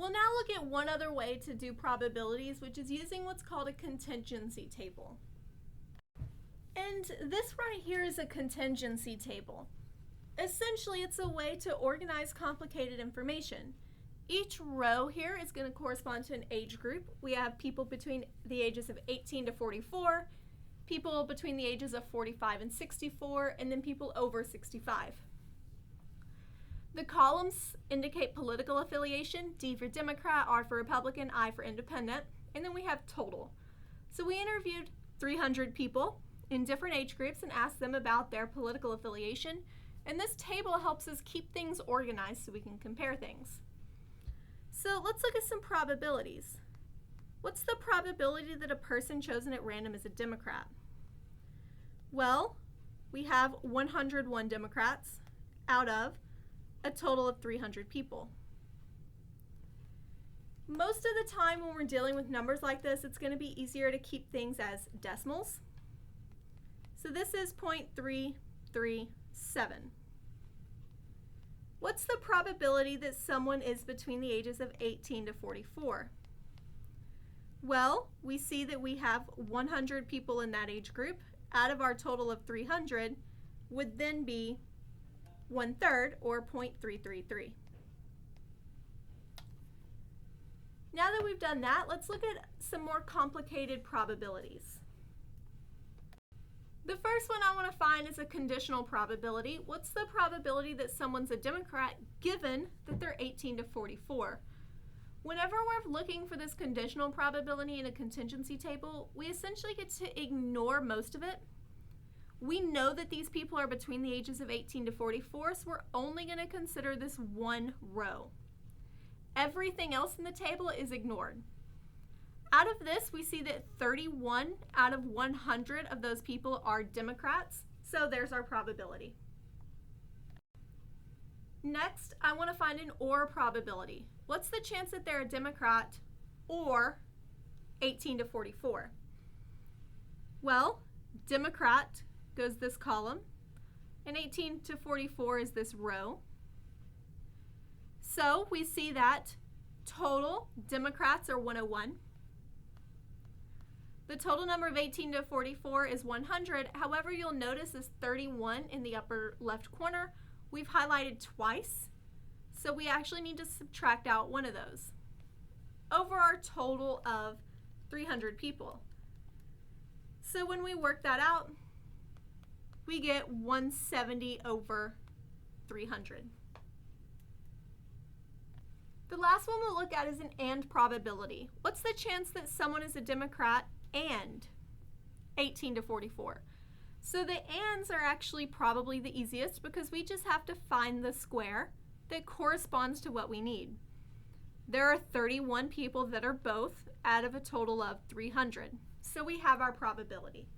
We'll now look at one other way to do probabilities, which is using what's called a contingency table. And this right here is a contingency table. Essentially, it's a way to organize complicated information. Each row here is going to correspond to an age group. We have people between the ages of 18 to 44, people between the ages of 45 and 64, and then people over 65. The columns indicate political affiliation, D for Democrat, R for Republican, I for Independent, and then we have total. So we interviewed 300 people in different age groups and asked them about their political affiliation, and this table helps us keep things organized so we can compare things. So let's look at some probabilities. What's the probability that a person chosen at random is a Democrat? Well, we have 101 Democrats out of a total of 300 people. Most of the time when we're dealing with numbers like this, it's going to be easier to keep things as decimals. So this is 0.337. What's the probability that someone is between the ages of 18 to 44? Well, we see that we have 100 people in that age group out of our total of 300 would then be 1/3 or 0.333. Now that we've done that, let's look at some more complicated probabilities. The first one I want to find is a conditional probability. What's the probability that someone's a Democrat given that they're 18 to 44? Whenever we're looking for this conditional probability in a contingency table, we essentially get to ignore most of it. We know that these people are between the ages of 18 to 44, so we're only going to consider this one row. Everything else in the table is ignored. Out of this, we see that 31 out of 100 of those people are Democrats, so there's our probability. Next, I want to find an or probability. What's the chance that they're a Democrat or 18 to 44? Well, Democrat goes this column, and 18 to 44 is this row. So we see that total Democrats are 101. The total number of 18 to 44 is 100. However, you'll notice this 31 in the upper left corner, we've highlighted twice. So we actually need to subtract out one of those over our total of 300 people. So when we work that out, we get 170 over 300. The last one we'll look at is an and probability. What's the chance that someone is a Democrat and 18 to 44? So the ands are actually probably the easiest because we just have to find the square that corresponds to what we need. There are 31 people that are both out of a total of 300. So we have our probability.